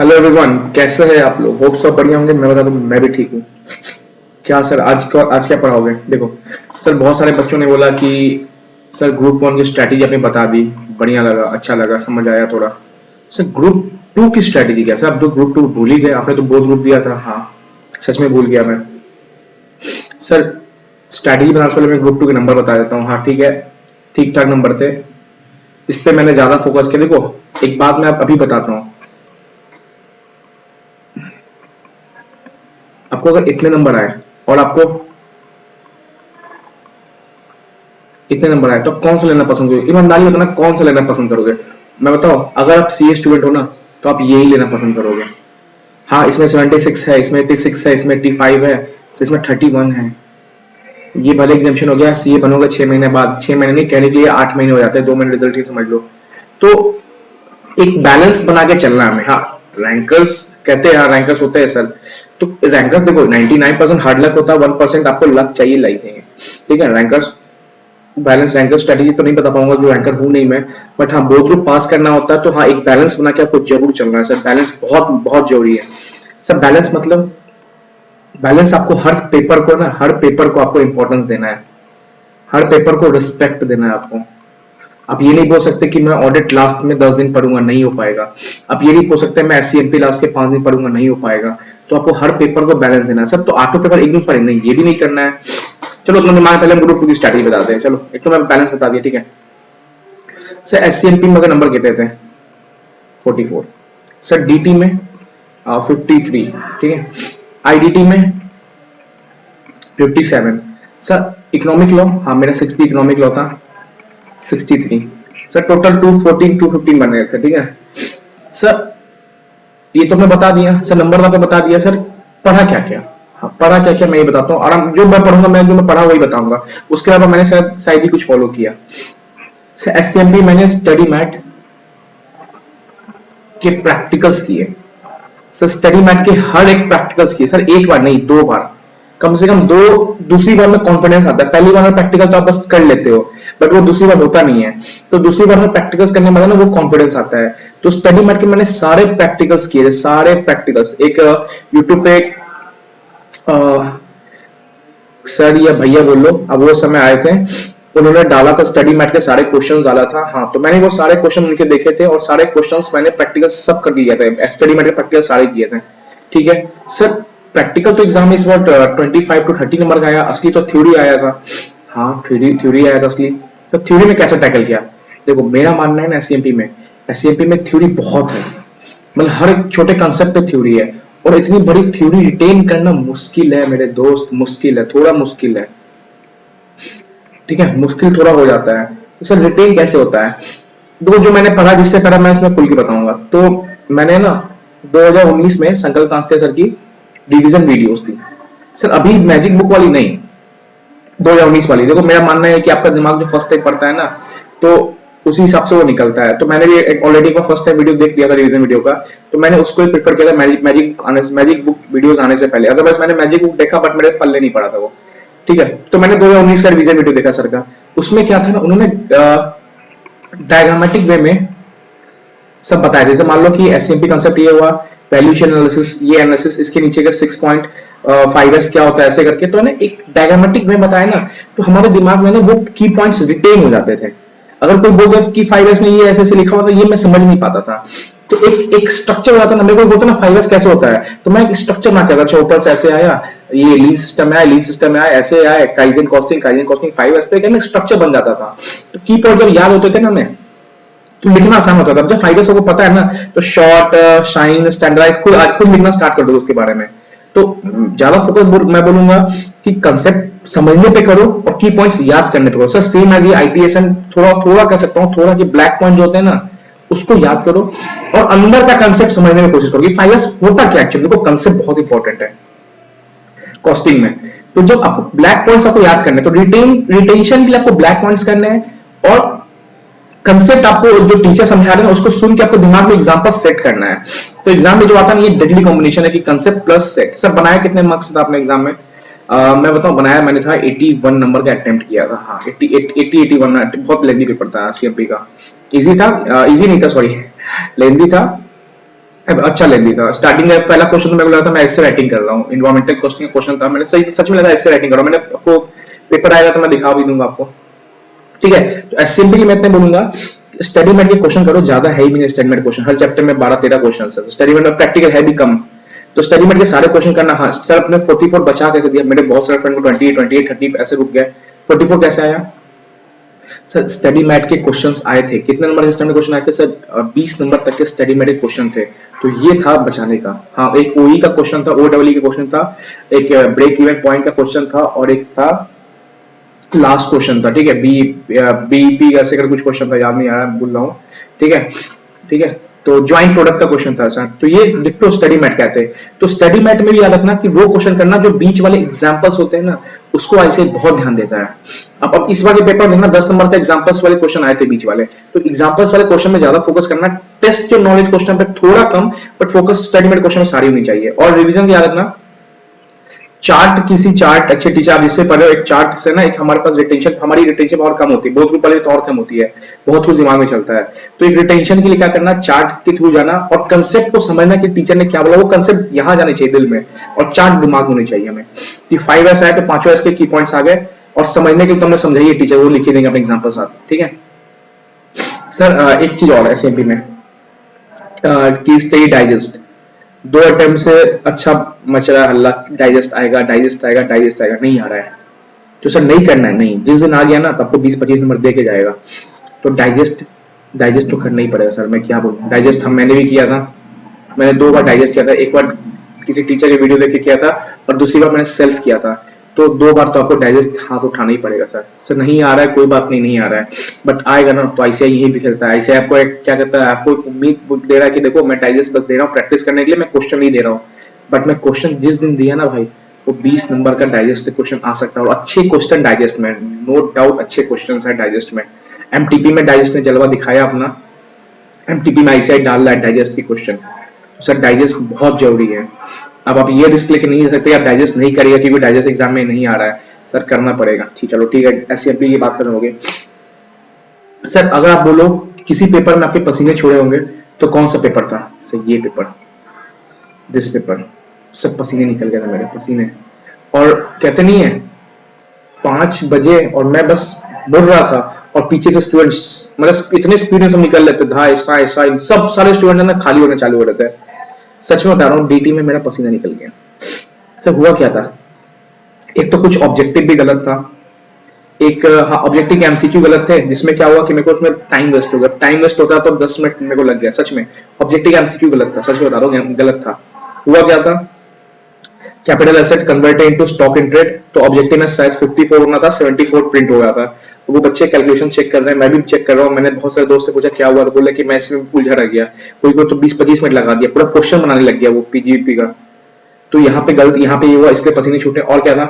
Hello everyone, कैसे हैं आप लोग? होप सब बढ़िया होंगे। मैं बता दूं, मैं भी ठीक हूँ। क्या सर, आज क्या पढ़ाओगे? देखो सर, बहुत सारे बच्चों ने बोला कि सर ग्रुप वन की स्ट्रैटेजी आपने बता दी, बढ़िया लगा, अच्छा लगा, समझ आया थोड़ा। सर ग्रुप टू की स्ट्रैटेजी क्या? सर आप तो ग्रुप टू भूल ही गए, आपने तो बहुत ग्रुप दिया था। हाँ, सच में भूल गया मैं। सर स्ट्रैटेजी बनाने से पहले मैं ग्रुप टू के नंबर बता देता हूँ। हाँ ठीक है, ठीक ठाक नंबर थे। इस पे मैंने ज्यादा फोकस किया। देखो एक बात मैं अभी बताता हूँ, आपको अगर इतने नंबर आए और आपको इतने नंबर आए तो आप कौन सा लेना पसंद करोगे? ईमानदारी बताना, कौन सा लेना पसंद करोगे? मैं बताओ, अगर आप सीए स्टूडेंट हो ना तो आप यही लेना पसंद करोगे। हाँ, इसमें 76 है, इसमें 86 है, इसमें 85 है, इसमें 31 है। ये भले एग्जामेशन हो गया, सीए बनोगे 6 महीने बाद, 6 महीने नहीं, कहने के लिए 8 महीने हो जाते हैं, 2 महीने रिजल्ट ही समझ लो। तो एक बैलेंस बना के चलना है हमें। हाँ, रैंकर्स कहते हैं, हाँ रैंकर्स होते हैं सर। तो रैंकर्स देखो, 99% हार्ड लक होता है, 1% आपको लक चाहिए लाइफ में। ठीक है, रैंकर्स बैलेंस रैंकर स्ट्रेटेजी तो नहीं बता पाऊंगा, जो रैंकर हूं नहीं मैं। बट हाँ, बोथ ग्रुप पास करना होता है तो हाँ, एक बैलेंस बना के आपको जरूर चलना है सर। बैलेंस बहुत बहुत जरूरी है सर। बैलेंस मतलब, बैलेंस आपको हर पेपर को आपको इंपॉर्टेंस देना है, हर पेपर को रिस्पेक्ट देना है आपको। आप ये नहीं बोल सकते कि मैं ऑडिट लास्ट में 10 दिन पढ़ूंगा, नहीं हो पाएगा। आप ये नहीं बोल सकते मैं एससीएमपी लास्ट के 5 दिन पढ़ूंगा, नहीं हो पाएगा। तो आपको हर पेपर को बैलेंस देना है सर। तो आठों पेपर एक दिन पढ़े नहीं, ये भी नहीं करना है। चलो तो दिमाग, पहले हम ग्रुप टू की स्ट्रैटेजी बताते हैं। चलो, एक तो मैं बैलेंस बता दिया, ठीक है सर। एससीएमपी में अगर नंबर कितने थे? 44 सर। डीटी में 53, ठीक है। आईडीटी में 57 सर। इकोनॉमिक लॉ, हाँ मेरा 60 इकोनॉमिक लॉ था, 63 सर। टोटल 215 बन गए थे, ठीक है सर। ये तो मैं बता दिया सर, नंबर आपको बता दिया सर। पढ़ा क्या क्या? हाँ, पढ़ा क्या क्या मैं ये बताता हूँ। और जो मैं पढ़ूंगा, मैं जो मैं पढ़ा वही बताऊंगा। उसके अलावा मैंने शायद ही कुछ फॉलो किया सर। एससीएमपी मैंने स्टडी मैट के प्रैक्टिकल्स किए सर। स्टडी मैट के हर एक प्रैक्टिकल्स किए सर, एक बार नहीं 2 बार, कम से कम 2। दूसरी बार में कॉन्फिडेंस आता है, पहली बार में प्रैक्टिकल तो आप बस कर लेते हो, बट वो दूसरी बार होता नहीं है। तो दूसरी बार में प्रैक्टिकल्स करने में ना वो कॉन्फिडेंस आता है। तो स्टडी मैट के मैंने सारे प्रैक्टिकल्स किए, सारे प्रैक्टिकल्स। एक यूट्यूब पे सर या भैया बोल लो, अब वो समय आए थे, उन्होंने डाला था स्टडी मैट के सारे क्वेश्चंस डाला था। हाँ, तो मैंने वो सारे क्वेश्चन उनके देखे थे और सारे क्वेश्चंस मैंने प्रैक्टिकल सब कर दिया था। स्टडी मैट के प्रैक्टिकल सारे किए थे, ठीक है सर। प्रैक्टिकल तो एग्जाम में इस बार 25 to 30 नंबर का आया, असली तो थ्योरी आया था। हाँ, थ्योरी आया था असली। तो थ्योरी में कैसे टैकल किया? देखो मेरा मानना है ना, एससीएमपी में थ्योरी बहुत है, मतलब हर एक छोटे कंसेप्ट पे थ्योरी है। और इतनी बड़ी थ्योरी रिटेन करना मुश्किल है मेरे दोस्त, मुश्किल है, थोड़ा मुश्किल है, ठीक है, मुश्किल थोड़ा हो जाता है। तो सर रिटेन कैसे होता है? देखो जो मैंने पढ़ा, जिससे पढ़ा मैं उसमें खुल के बताऊंगा। तो मैंने ना 2019 में संकल्प कांस्ते सर की डिवीजन वीडियोस थी सर, अभी मैजिक बुक वाली नहीं, 2019 वाली। देखो मेरा मानना है कि आपका दिमाग जो फर्स्ट टाइम पढ़ता है ना, तो उसी हिसाब से वो निकलता है। तो मैंने भी ऑलरेडी एक फर्स्ट टाइम वीडियो देख लिया था, रिवीजन वीडियो का। तो मैंने उसको ही प्रेफर किया था मैजिक बुक वीडियोस आने से पहले। अदरवाइज मैंने मैजिक बुक देखा, बट मेरे पल्ले नहीं पड़ा था वो, ठीक है। तो मैंने 2019 का रिवीजन वीडियो देखा सर का। उसमें क्या था ना, उन्होंने डायग्रामेटिक वे में सब बताया। जैसे मान लो कि एससीएमपी कांसेप्ट ये हुआ, वैल्यूएशन एनालिसिस, ये एनालिसिस, इसके नीचे का 6.5s क्या होता है, ऐसे करके। तो ने एक डायग्रामेटिक में बताया ना, तो हमारे दिमाग में ना वो की पॉइंट्स रिटेन हो जाते थे। अगर कोई बोलता कि 5s में ये ऐसे ऐसे लिखा हुआ था, ये मैं समझ नहीं पाता था। तो एक स्ट्रक्चर होता ना, मेरे को बोलता ना 5s कैसे होता है, तो मैं एक स्ट्रक्चर ना कहता, अच्छा ऊपर से ऐसे आया, ये लीन सिस्टम में आया, लीन सिस्टम में आया, ऐसे आया, काइजन कॉस्टिंग 5s पे क्या स्ट्रक्चर बन जाता था। तो की पॉइंट जब याद होते थे ना मैं, तो लिखना आसान होता था। जब फाइबर सबको पता है ना, तो शॉर्ट, शाइन, स्टैंडर्डाइज खुद लिखना स्टार्ट कर दो उसके बारे में। तो ज्यादा फोकस मैं बोलूंगा कि कंसेप्ट समझने पे करो और की पॉइंट्स याद करने पे करो सर। सेम एज ये आईटीएसएन, थोड़ा कह सकता हूँ, थोड़ा कि ब्लैक पॉइंट जो होते हैं ना, उसको याद करो और अंदर का कंसेप्ट समझने की कोशिश करो कि फाइवर्स होता क्या एक्चुअली। देखो कंसेप्ट बहुत इंपॉर्टेंट है कॉस्टिंग में। तो जब आपको ब्लैक पॉइंट्स आपको याद करने, तो रिटेंशन के लिए आपको ब्लैक पॉइंट्स करने हैं, और कंसेप्ट आपको जो टीचर समझा रहे हैं उसको सुन के आपको दिमाग में एग्जांपल सेट करना है। तो एग्जाम में जो आता है ना, ये डेडली कॉम्बिनेशन है कि कंसेप्ट प्लस सेट। सर बनाया कितने मार्क्स था आपने एग्जाम में? मैं बताऊं, बनाया मैंने था 81 नंबर का अटेम्प्ट किया था। हाँ 81, बहुत लेंथी पेपर था सीएमपी का। इजी था, इजी नहीं था सॉरी, लेंथी था। अच्छा लेंदी था। स्टार्टिंग में पहला क्वेश्चन तो मेरे को लगा था मैं ऐसे राइटिंग कर रहा हूँ, इन्वायरमेंटल क्वेश्चन था, मैंने सही सच में लगा ऐसे राइटिंग कर रहा हूँ। मैंने आपको पेपर आएगा तो मैं दिखा भी दूंगा आपको, ठीक है। तो एसएमपी मैं इतने बोलूंगा, स्टडी मेट के क्वेश्चन करो, ज्यादा है ही नहीं स्टडी मेट क्वेश्चन, हर चैप्टर में 12-13 क्वेश्चन है, तो स्टडी मेट में प्रैक्टिकल है भी कम, तो स्टडी मेट के सारे क्वेश्चन करना। हाँ सर अपने 44 बचा कैसे दिया, मेरे बहुत सारे फ्रेंड को 28, 30 ऐसे रुक गए, 44 कैसे आया सर? स्टडी मैट के क्वेश्चंस आए थे, कितने नंबर के स्टडी क्वेश्चन आए थे सर? 20 नंबर तक के स्टडी मैट के क्वेश्चन थे, तो ये था बचाने का। हाँ एक ओई का क्वेश्चन था, ओडब्ल्यू का क्वेश्चन था, एक ब्रेक इवन पॉइंट का क्वेश्चन था, और एक था लास्ट क्वेश्चन था, ठीक है, बीपी ऐसे कर कुछ क्वेश्चन था, याद नहीं आ रहा, भूल रहा हूँ, ठीक है, ठीक है। तो ज्वाइंट प्रोडक्ट का क्वेश्चन था सर, तो ये डिक्टो स्टडी मैट कहते हैं। तो स्टडी मैट में भी याद रखना कि वो क्वेश्चन करना जो बीच वाले एग्जांपल्स होते हैं ना, उसको ऐसे बहुत ध्यान देता है। अब इस बार के पेपर देखना 10 नंबर का एग्जांपल्स वाले क्वेश्चन आए थे बीच वाले, तो एग्जांपल्स वाले क्वेश्चन में ज्यादा फोकस करना, टेस्ट जो नॉलेज क्वेश्चन पे थोड़ा कम, but focus study mat question में सारी होनी चाहिए। और रिवीजन याद रखना, चार्ट किसी चार्ट अच्छे टीचर आप इससे पढ़े, एक चार्ट से ना एक हमारे पास रिटेंशन, हमारी रिटेंशन बहुत कम होती है, बहुत ग्रुप वाले तो और कम होती है, बहुत कुछ दिमाग में चलता है। तो एक रिटेंशन के लिए क्या करना, चार्ट के थ्रू जाना और कंसेप्ट को समझना कि टीचर ने क्या बोला, वो कंसेप्ट यहाँ जाने चाहिए दिल में, और चार्ट दिमाग होनी चाहिए हमें कि 5S आए तो 5S के की पॉइंट्स आ गए, और समझने के लिए तो हमने समझाइए, टीचर वो लिखे देंगे अपने एग्जाम्पल साथ, ठीक है सर। एक चीज और एसएमपी में, की स्टडी डाइजेस्ट 2 अटेम्प्ट से अच्छा मच रहा है हल्ला, डाइजेस्ट आएगा, डाइजेस्ट आएगा, डाइजेस्ट आएगा, नहीं आ रहा है तो सर नहीं करना है, नहीं, जिस दिन आ गया ना तब तो 20-25 नंबर दे के जाएगा। तो डाइजेस्ट तो करना ही पड़ेगा सर, मैं क्या बोलूं, डाइजेस्ट मैंने भी किया था, मैंने 2 बार डाइजेस्ट किया था, एक बार किसी टीचर की वीडियो देख के किया था, और दूसरी बार मैंने सेल्फ किया था, तो 2 बार तो आपको डाइजेस्ट हाथ उठाना ही पड़ेगा सर। सर नहीं आ रहा है कोई बात नहीं, नहीं आ रहा है, बट आएगा ना, तो आईसीआई यही भी खेलता है, आईसीआई आपको क्या कहता है, आपको उम्मीद दे रहा है कि देखो मैं डाइजेस्ट बस दे रहा हूँ प्रैक्टिस करने के लिए, मैं क्वेश्चन नहीं दे रहा हूँ, बट मैं क्वेश्चन जिस दिन दिया ना भाई, वो 20 नंबर का डाइजेस्ट से क्वेश्चन आ सकता है, और अच्छे क्वेश्चन डाइजेस्ट में, नो डाउट अच्छे क्वेश्चन है डाइजेस्ट में। एमटीपी में डाइजेस्ट ने जलवा दिखाया अपना, एमटीपी में आईसीआई डाल रहा है डाइजेस्ट की क्वेश्चन, सर डाइजेस्ट बहुत जरूरी है। अब आप ये रिस्क लेके नहीं दे सकते आप डाइजेस्ट नहीं करिएगा क्योंकि डाइजेस्ट एग्जाम में नहीं आ रहा है, सर करना पड़ेगा, ठीक, चलो ठीक है, एससीएमपी की बात करोगे सर। अगर आप बोलो किसी पेपर में आपके पसीने छोड़े होंगे तो कौन सा पेपर था सर? ये पेपर, दिस पेपर, सब पसीने निकल गए थे मेरे, पसीने, और कहते नहीं है 5 बजे और मैं बस बोल रहा था, और पीछे से स्टूडेंट्स, मतलब इतने स्पीड में सब निकल लेते, धाई साई साई सब सारे स्टूडेंट ना खाली होने चालू हो रहे थे, सच में बता रहा हूँ, डीटी में मेरा पसीना निकल गया सर। हुआ क्या था, एक तो कुछ ऑब्जेक्टिव भी गलत था, एक हाँ ऑब्जेक्टिव के एमसीक्यू गलत थे, जिसमें क्या हुआ कि मेरे को उसमें टाइम वेस्ट हो गया, टाइम वेस्ट होता तो 10 मिनट मेरे को लग गया सच में, ऑब्जेक्टिव एमसीक्यू गलत था, सच में बता रहा हूँ गलत था। हुआ क्या था, capital asset converted into stock in trade, तो ऑब्जेक्टिव में साइज 54 होना था, 74 प्रिंट हो गया था, तो वो बच्चे कैलकुलेशन चेक कर रहे हैं, मैं भी चेक कर रहा हूँ, मैंने बहुत सारे दोस्त से पूछा क्या हुआ, तो बोले कि मैं इसमें उलझा रह गया, कोई तो 20-25 मिनट लगा दिया, पूरा क्वेश्चन बनाने लग गया वो पीजीपी का, तो यहाँ पे गलत, यहाँ पे ये हुआ, इसलिए पसीने छूटे। और क्या था,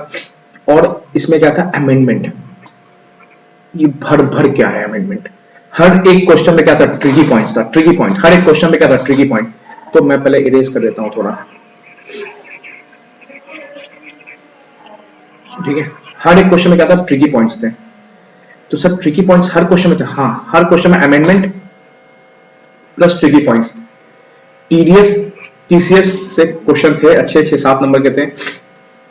और इसमें क्या था, अमेंडमेंट, ये भर भर क्या है अमेंडमेंट, हर एक क्वेश्चन में क्या था, ट्रिकी पॉइंट्स था, ट्रिकी पॉइंट, हर एक क्वेश्चन में क्या था, ट्रिकी पॉइंट। तो मैं पहले इरेज कर देता हूँ थोड़ा, ठीक है, हर एक क्वेश्चन में क्या था, ट्रिकी पॉइंट्स थे, तो सर ट्रिकी पॉइंट्स हर क्वेश्चन में थे, हाँ हर क्वेश्चन में amendment plus tricky points. TDS TCS से क्वेश्चन थे अच्छे, 6-7 नंबर के थे।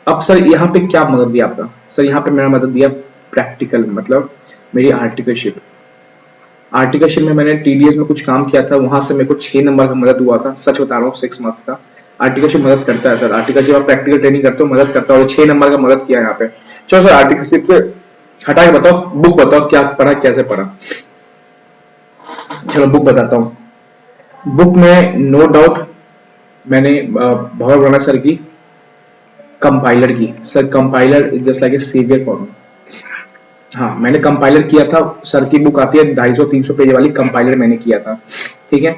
अब सर यहाँ पे क्या मदद दिया आपका, सर यहाँ पे मेरा मदद दिया प्रैक्टिकल, मतलब मेरी आर्टिकलशिप, आर्टिकलशिप में मैंने टीडीएस में कुछ काम किया था, वहां से मेरे को 6 नंबर का मदद हुआ था, सच बता रहा हूँ, 6 मार्क्स का। आर्टिकलशिप मदद करता है सर, आर्टिकलशिप आप प्रैक्टिकल ट्रेनिंग करते हो मदद करता है, और 6 नंबर का मदद किया यहाँ पे। चलो सर आर्टिकलशिप पे हटा के बताओ, बुक बताओ क्या पढ़ा, कैसे पढ़ा। चलो बुक बताता हूँ, बुक में नो डाउट मैंने भवर वर्मा सर की कंपाइलर की, sir compiler just like a saviour for me, हाँ मैंने कंपाइलर किया था, सर की बुक आती है 250-300 पेज वाली, कंपाइलर मैंने किया था, ठीक है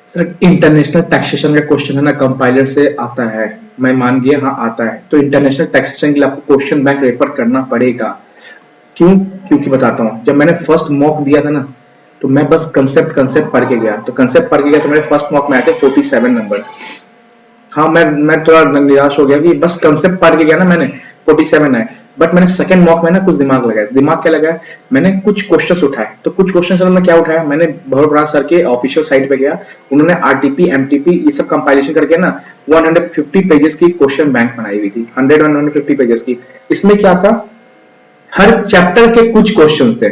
सर। इंटरनेशनल टैक्सेशन का क्वेश्चन है ना, कंपाइलर से आता है, मैं मान गया हाँ आता है, तो इंटरनेशनल टैक्सेशन के लिए आपको क्वेश्चन बैंक रेफर करना पड़ेगा। क्यों, क्योंकि बताता हूँ, जब मैंने फर्स्ट मॉक दिया था ना, तो मैं बस कंसेप्ट पढ़ के गया, तो कंसेप्ट पढ़ के गया तो मेरे फर्स्ट मॉक में आए थे 47 नंबर। हाँ मैं थोड़ा निराश हो गया कि बस कंसेप्ट पढ़ के गया ना मैंने, 47 है, बट मैंने सेकंड मॉक में ना कुछ दिमाग लगाया। दिमाग क्या लगाया, मैंने कुछ क्वेश्चंस उठाए। तो कुछ क्वेश्चंस में क्या उठाया, मैंने भवरप्राण सर के ऑफिशियल साइट पे गया, उन्होंने आरटीपी एमटीपी ये सब कंपाइलेशन करके ना 150 पेजेस की क्वेश्चन बैंक बनाई हुई थी, 150 पेजेस की। इसमें क्या था, हर चैप्टर के कुछ क्वेश्चन थे।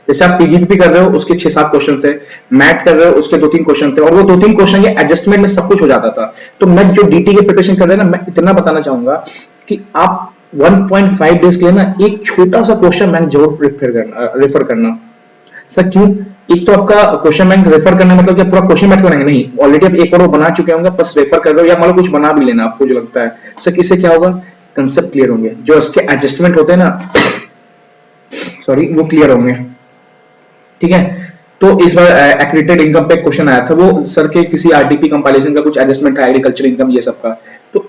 जैसे आप पीजीपी कर रहे हो उसके 6-7 क्वेश्चन थे, मैथ कर रहे हो उसके 2-3 क्वेश्चन थे, और वो 2-3 क्वेश्चन के एडजस्टमेंट में सब कुछ हो जाता था। तो मैं जो डीटी के प्रिपरेशन कर रहे हैं ना, मैं इतना बताना चाहूंगा कि आप 1.5 डेज के लिए ना एक छोटा सा क्वेश्चन बैंक जरूर रेफर करना। सर क्यों, एक तो आपका क्वेश्चन बैंक रेफर करना मतलब क्या पूरा क्वेश्चन बैंक बनाएंगे नहीं, ऑलरेडी आप एक और बना चुके होंगे, बस रेफर कर रहे हो, या मान लो कुछ बना भी लेना आपको जो लगता है। सर इससे क्या होगा, कंसेप्ट क्लियर होंगे, जो उसके एडजस्टमेंट होते हैं ना सॉरी वो क्लियर होंगे। ठीक है, तो इस बार एक्रेडिटेड इनकम पे क्वेश्चन आया था, वो सर के किसी आरटीपी कंपाइलेशन का कुछ एडजस्टमेंट था, एग्रीकल्चर इनकम ये सब का। तो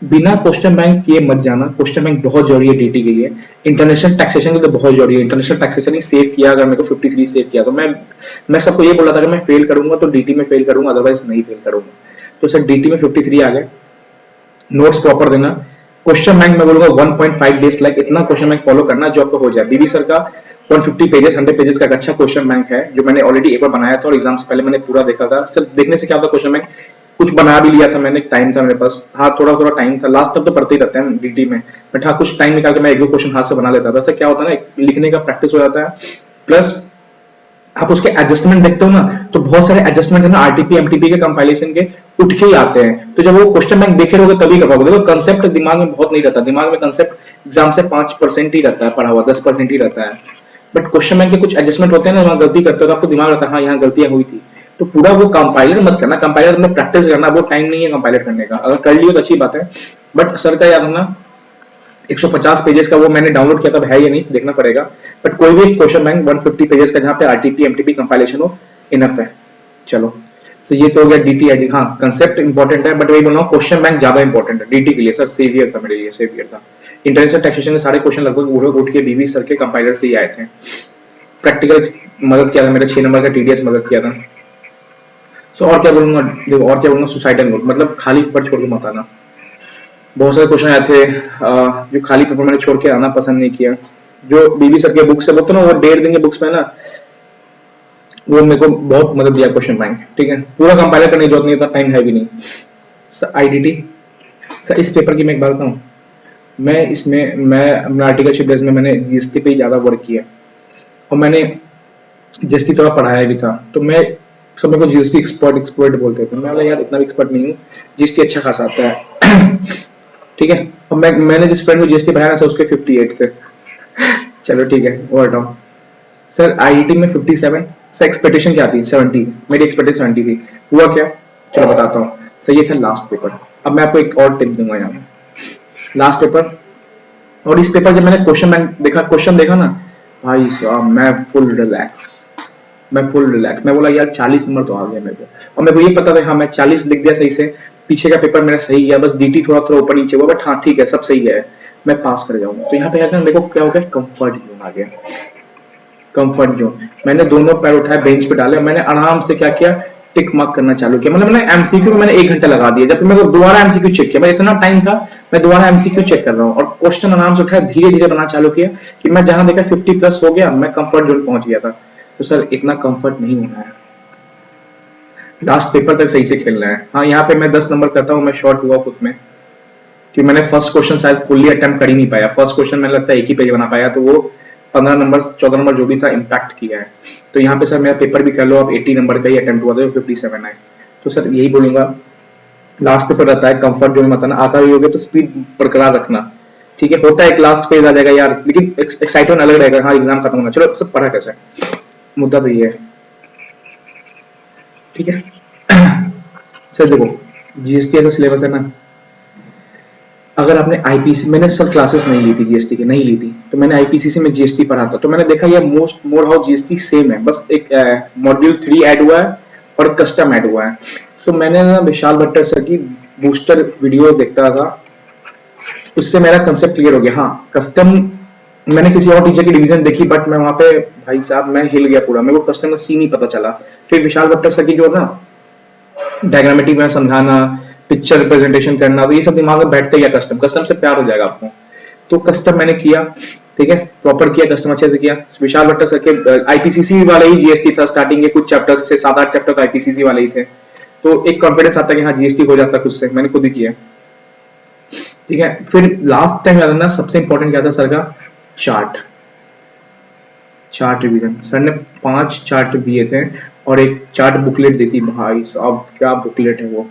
बिना क्वेश्चन बैंक ये मत जाना, क्वेश्चन बैंक बहुत जरूरी है डीटी के लिए। इंटरनेशनल टैक्सेशन के लिए बहुत जरूरी है, इंटरनेशनल टैक्सेशन ही सेव किया, अगर मेरे को 53 सेव किया तो मैं सबको ये बोला था कि मैं फेल करूंगा तो डीटी में फेल करूंगा, अदरवाइज नहीं फेल करूंगा। तो सर डीटी में 53 आ गए। नोट्स प्रॉपर देना। क्वेश्चन बैंक मैं बोलूंगा 1.5 डेज लाइक इतना क्वेश्चन बैंक फॉलो करना जो आपको हो जाए। बीबी सर का 150 पेजेस 100 पेजेस का एक अच्छा क्वेश्चन बैंक है, जो मैंने ऑलरेडी एक बार बनाया था और एग्जाम से पहले मैंने पूरा देखा था। सिर्फ देखने से क्या होता, क्वेश्चन बैंक कुछ बना भी लिया था मैंने, टाइम था मेरे पास, हाँ थोड़ा थोड़ा टाइम था, लास्ट तक तो पढ़ते ही रहते हैं डीटी में, बट हाँ कुछ टाइम निकाल के मैं एक दो क्वेश्चन हाथ से बना लेता था। सर क्या होता है ना, लिखने का प्रैक्टिस हो जाता है, प्लस आप उसके एडजस्टमेंट देखते हो ना, तो बहुत सारे एडजस्टमेंट है ना आरटीपी एमटीपी के कंपाइलेशन के उठ के ही आते हैं। तो जब वो क्वेश्चन बैंक देखे रहोगे तभी कर पाओगे। देखो कंसेप्ट दिमाग में बहुत नहीं रहता, दिमाग में कंसेप्ट एग्जाम से 5% ही रहता है पढ़ा हुआ, 10% ही रहता है। बट क्वेश्चन बैंक के कुछ एडजस्टमेंट होते हैं ना, वहां गलती करते हो तो आपको दिमाग रहता है हाँ यहाँ गलतियां हुई थी। तो पूरा वो कंपाइलर मत करना, कंपाइलर में प्रैक्टिस करना, वो टाइम नहीं है कंपाइलर करने का, अगर कर लियो तो अच्छी बात है। बट सर का याद रखना 150 पेजेस का वो मैंने डाउनलोड किया था, है ये नहीं देखना पड़ेगा, बट कोई भी क्वेश्चन बैंक 150 पेजेस का जहां पे आरटीपी एमटीपी कंपाइलेशन हो इनफ है। चलो सो ये तो हो गया डीटी आईडी। हाँ कंसेप्ट इंपॉर्टेंट है, बट वही बोल रहा हूँ क्वेश्चन बैंक ज्यादा इंपॉर्टेंट है डीटी के लिए। सर सेवियर था मेरे लिए, सेवियर था। इंटरनेशनल टैक्सेशन के सारे क्वेश्चन लगभग उठ के बीबी सर के कंपाइलर से ही आए थे। प्रैक्टिकल मदद किया था मेरा, 6 नंबर का टीडीएस मदद किया था। सो और क्या बोलूंगा, देखो और क्या बोलूंगा, सुसाइडल नोट मतलब खाली पेपर छोड़ के मत आना। बहुत सारे क्वेश्चन आए थे जो खाली पेपर मैंने छोड़ के आना पसंद नहीं किया। जो बीबी सर के बुक से बोलते ना, वो 1.5 दिन के बुक्स में ना, वो मेरे को बहुत मदद दिया क्वेश्चन बैंक। ठीक है, पूरा कंपाइलर करने की जरूरत नहीं था, टाइम है भी नहीं। सर आईडीटी, सर इस पेपर की मैं एक बात बताऊं, मैं अपना आर्टिकलशिप बेस में मैंने जीएसटी पे ज्यादा वर्क किया और मैंने जीएसटी थोड़ा पढ़ाया भी था। तो मैं सब मेरे को जीएसटी एक्सपर्ट बोलते थे, मैं बोला यार इतना भी एक्सपर्ट नहीं हूँ, जीएसटी अच्छा खासा आता है। ठीक है, और मैंने जिस फ्रेंड को जीएसटी पढ़ाया ना सर उसके 58 थे। चलो ठीक है वो हटाओ। सर आईआईटी में 57। सर एक्सपेक्टेशन क्या थी, 70, मेरी एक्सपेक्टेशन 70 थी। हुआ क्या, चलो बताता हूँ। सर ये था लास्ट पेपर। अब मैं आपको एक और टिप दूंगा यहाँ, लास्ट पेपर और इस पेपर जब मैंने क्वेश्चन देखा ना भाई साहब, मैं फुल रिलैक्स। मैं बोला यार 40 नंबर तो आ गया मेरे को, और मेरे को ये पता था हाँ मैं 40 लिख दिया सही से, पीछे का पेपर मेरा सही गया, बस डीटी थोड़ा थोड़ा ऊपर नीचे हुआ, बट हाँ ठीक है सब सही है, मैं पास कर जाऊंगा। तो यहाँ पे मेरे को क्या हो गया, कंफर्ट जोन आ गया। कंफर्ट जोन, मैंने दोनों पैर उठाए, बेंच पे डाले, मैंने आराम से क्या किया, टिक मार्क करना चालू किया। मतलब मैंने एमसीक्यू में मैंने 1 घंटा लगा दिया, जब मैं दोबारा एमसीक्यू चेक किया, मैं इतना टाइम था मैं दोबारा एमसीक्यू चेक कर रहा हूँ, और क्वेश्चन आराम से उठाया, धीरे धीरे बनाना चालू किया कि मैं जहां देखा 50 प्लस हो गया, मैं कंफर्ट जोन पहुंच गया था। तो सर इतना कंफर्ट नहीं होना है, लास्ट पेपर तक सही से खेलना है। हाँ यहाँ पे मैं 10 नंबर करता हूँ, मैं शॉर्ट हुआ खुद में कि मैंने फर्स्ट क्वेश्चन शायद फुल्ली अटेम्प्ट कर ही नहीं पाया। फर्स्ट क्वेश्चन मैंने लगता है एक ही पेज बना पाया, तो वो 15 नंबर 14 नंबर जो भी था इम्पैक्ट किया है। तो यहाँ पे सर मेरा पेपर भी कर लो, अब 80 नंबर का ही अटेम्प्ट हुआ था, 57 आए। तो सर यही बोलूंगा, लास्ट पेपर रहता है, कंफर्ट जोन मत आना, आता भी होगा तो स्पीड बरकरार रखना। ठीक है, होता है एक लास्ट फेज आ जाएगा यार, लेकिन एक्साइटमेंट अलग रहेगा, हाँ एग्जाम खत्म होना, चलो सब पढ़ा कैसे, मुद्दा तो ये है। ठीक है सर देखो जीएसटी ऐसा सिलेबस है ना, अगर आपने आईपीसी, मैंने सब क्लासेस नहीं ली थी जीएसटी की, नहीं ली थी, तो मैंने आईपीसीसी में जीएसटी पढ़ा था, तो मैंने देखा ये मोर हाउ जीएसटी सेम है, बस एक मॉड्यूल 3 ऐड हुआ है और कस्टम ऐड हुआ है। तो मैंने ना विशाल भट्टर सर की बूस्टर वीडियो देखता था, उससे मेरा कंसेप्ट क्लियर हो गया। हाँ कस्टम मैंने किसी और टीचर की डिवीजन देखी, बट मैं वहां पे भाई साहब मैं हिल गया पूरा, मेरे को कस्टम का सी नहीं पता चला। फिर विशाल भट्टर सर की जो ना डायग्रामेटिक में समझाना, पिक्चर रिप्रेजेंटेशन करना, तो ये सब दिमाग में बैठते गया, कस्टम से प्यार हो जाएगा आपको। तो कस्टम मैंने किया, ठीक है, प्रॉपर किया, कस्टम अच्छे से किया। विशाल भट्टर सर के आईपीसीसी वाला ही जीएसटी था, स्टार्टिंग के कुछ चैप्टर्स थे, 7-8 चैप्टर तो आईपीसीसी वाले ही थे, तो एक कॉन्फिडेंस आता है कि हाँ जीएसटी हो जाता खुद से, मैंने खुद ही किया, ठीक है। फिर लास्ट टाइम याद रखना सबसे इंपॉर्टेंट क्या था सर का, चार्ट रिवीजन। सर ने 5 चार्ट दिए थे और एक चार्ट बुकलेट दी थी, भाई साहब क्या बुकलेट है वो,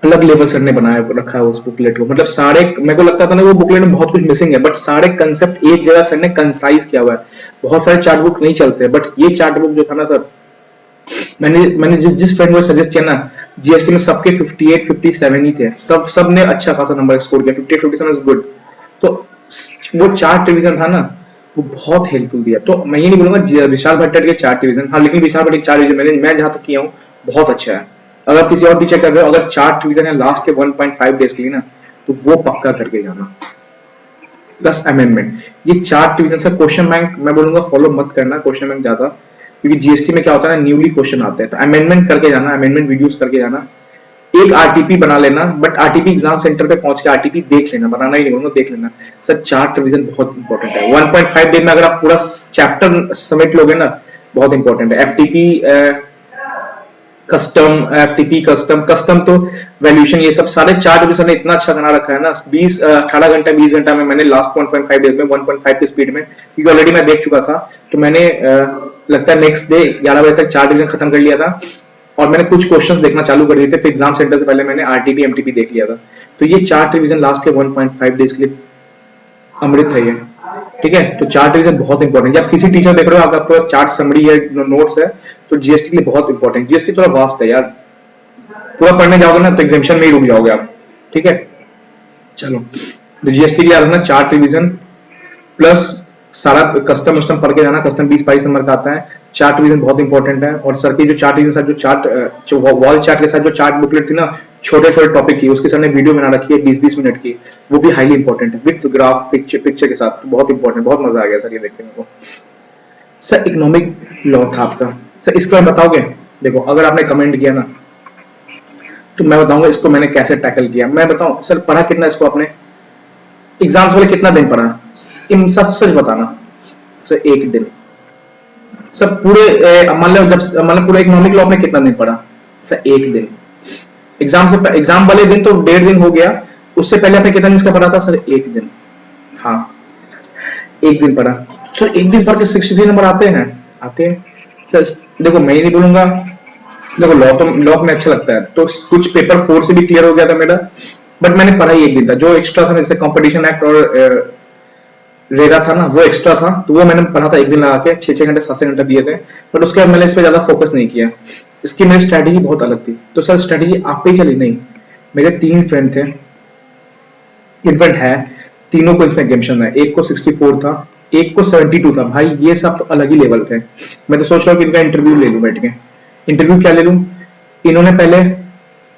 अलग लेवल सर ने बनाया रखा है उस बुकलेट को, मतलब सारे, मेरे को लगता था ना वो बुकलेट में बहुत कुछ मिसिंग है, बट सारे कंसेप्ट एक जगह सर ने कंसाइज किया हुआ है। बहुत सारे चार्ट बुक नहीं चलते, बट ये चार्ट बुक जो था ना सर, मैंने जिस फ्रेंड को सजेस्ट किया ना, जीएसटी में सबके 58 57 ही थे, सब ने अच्छा खासा नंबर स्कोर किया, 58 57 इज गुड। तो वो चार्ट रिवीजन था ना, वो बहुत हेल्पफुल दिया। तो मैं ये नहीं बोलूंगा विशाल भट्टर के चार्ट रिवीजन, हाँ लेकिन विशाल भट्टर के चार्ट रिवीजन मैं जहां तक किया हूँ बहुत अच्छा है। अगर किसी और टीचर कर रहे हो, अगर चार्ट रिवीजन है लास्ट के 1.5 डेज के लिए ना, तो वो पक्का करके जाना। प्लस अमेंडमेंट, ये चार्ट रिवीजन से क्वेश्चन बैंक मैं बोलूंगा फॉलो मत करना क्वेश्चन बैंक ज्यादा, क्योंकि जीएसटी में क्या होता है ना, न्यूली क्वेश्चन आते हैं, तो अमेंडमेंट करके जाना, अमेंडमेंट वीडियोस करके जाना, एक आरटीपी बना लेना, बट आरटीपी एग्जाम सेंटर पे पहुंच के आरटीपी देख लेना, बनाना ही नहीं बोलूंगा, देख लेना। सर चार्ट रिवीजन बहुत इंपॉर्टेंट है, 1.5 डे में अगर आप पूरा चैप्टर समेट लोगे ना, बहुत इंपॉर्टेंट है। एफटीपी कस्टम, एफटीपी कस्टम तो वैल्यूएशन, ये सब सारे चार्ट रिवीजन ने इतना अच्छा बना रखा है ना, 18 घंटा 20 घंटा में मैंने लास्ट 1.5 डेज में 1.5 की स्पीड में, क्योंकि ऑलरेडी मैं देख चुका था, तो मैंने लगता है नेक्स्ट डे 11 बजे तक चार्ट रिवीजन खत्म कर लिया था, और मैंने कुछ क्वेश्चंस देखना चालू कर दिए थे, फिर एग्जाम सेंटर से पहले मैंने आरटीपी एमटीपी देख लिया था। तो ये चार्ट रिवीजन लास्ट के 1.5 डेज के लिए अमृत है ये, ठीक है। तो चार्ट रिवीजन बहुत इंपॉर्टेंट है, आप किसी टीचर देख रहे हो, अगर आपके पास चार्ट समरी है, नोट्स है, तो जीएसटी के लिए बहुत इंपॉर्टेंट। जीएसटी थोड़ा वास्ट है यार, पूरा पढ़ने जाओगे ना तो एग्जामिशन में ही रुक जाओगे आप, ठीक है। चलो, तो जीएसटी के लिए याद रखना चार्ट रिवीजन प्लस सारा कस्टम उस्टम पढ़ के जाना, कस्टम 20-22 नंबर का आता है, चार्ट रिवीजन बहुत इंपॉर्टेंट है। और सर की जो चार्ट रिवीजन जो चार्ट जो वॉल चार्ट के साथ जो चार्ट बुकलेट थी ना, छोटे छोटे टॉपिक की, उसके सर ने वीडियो बना रखी है 20-20 मिनट की, वो भी हाईली इंपॉर्टेंट है, विद ग्राफ पिक्चर के साथ, बहुत इंपॉर्टेंट, बहुत मजा आ गया सर ये देखने को। सर इकोनॉमिक लॉ था आपका, सर इसके बारे में बताओगे? देखो अगर आपने कमेंट किया ना, तो मैं बताऊंगा इसको मैंने कैसे टैकल किया। मैं बताऊं सर, पढ़ा कितना इसको आपने, एग्जाम्स वाले कितना दिन पढ़ा, सच बताना। सर 1 दिन। सर पूरे मान लो जब मतलब पूरा इकोनॉमिक लॉ आपने कितना दिन पढ़ा? सर 1 दिन। एग्जाम वाले दिन तो 1.5 दिन हो गया, उससे पहले आपने कितना दिन इसका पढ़ा था? सर 1 दिन। हाँ 1 दिन पढ़ा। सर 1 दिन पढ़ के 63 नंबर आते हैं? आते हैं। सर देखो मैं नहीं बोलूंगा, देखो लॉ में अच्छा लगता है, तो कुछ पेपर 4 से भी क्लियर हो गया था मेरा, बट मैंने पढ़ा ही 1 दिन था। जो एक्स्ट्रा था जैसे कॉम्पिटिशन एक्ट और रेगा था ना, वो एक्स्ट्रा था, तो वो मैंने पढ़ा था 1 दिन लगा के, 6-6 घंटे 7 घंटे दिए थे, बट उसके बाद मैंने इस पर ज्यादा फोकस नहीं किया। इसकी मेरी स्ट्रेटेजी बहुत अलग थी। तो सर स्ट्रेटेजी आप पे ही चली नहीं, मेरे 3 फ्रेंड थे, इनफैक्ट है तीनों को इसमें एग्जामिशन है, एक को 64 था, एक को 72 था। भाई ये सब तो अलग ही लेवल थे। मैं तो सोच रहा हूँ कि इनका इंटरव्यू ले लूं बैठ के। इंटरव्यू क्या ले लूं? इन्होंने पहले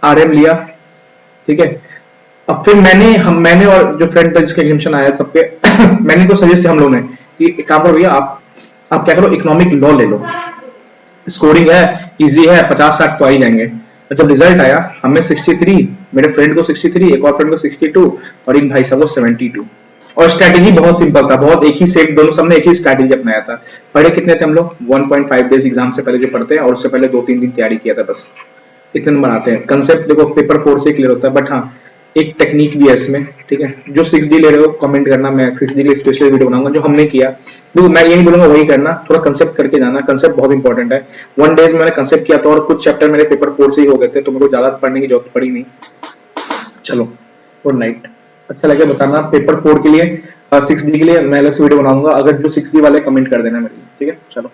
आरएम लिया, ठीक है, अब फिर मैंने और जो फ्रेंड था जिसका एग्जामिशन आया सबके मैंने इनको सजेस्ट किया हम लोगों ने कि काम करो भैया, आप क्या करो, इकोनॉमिक लॉ ले लो, स्कोरिंग है, इजी है, 50-60 तो आ ही जाएंगे। जब रिजल्ट आया, हमें 63, मेरे फ्रेंड को 63, एक और फ्रेंड को 62 और इन भाई साहब को 72। और स्ट्रैटेजी बहुत सिंपल था, बहुत एक ही सेम, दोनों सबने एक ही स्ट्रैटेजी अपनाया था। पढ़े कितने थे हम लोग? 1.5 डेज एग्जाम से पहले जो पढ़ते हैं, और उससे पहले 2-3 दिन तैयारी किया था, बस इतने नंबर आते हैं। कंसेप्ट देखो पेपर 4 से क्लियर होता है, बट हाँ एक टेक्निक भी है इसमें, ठीक है। जो 6D ले रहे हो कमेंट करना, मैं 6D के स्पेशल वीडियो बनाऊंगा जो हमने किया। देखो मैं ये नहीं बोलूंगा वही करना, थोड़ा कंसेप्ट करके जाना, कंसेप्ट बहुत इंपॉर्टेंट है। 1 डेज मैंने कंसेप्ट किया था और कुछ चैप्टर मेरे पेपर 4 से ही हो गए थे, तो मेरे को ज्यादा पढ़ने की जरूरत पड़ी नहीं। चलो गुड नाइट। अच्छा लगे बताना, पेपर 4 के लिए 6D के लिए मैं अलग से वीडियो बनाऊंगा, अगर जो 6D वाले कमेंट कर देना मेरे लिए, ठीक है। चलो।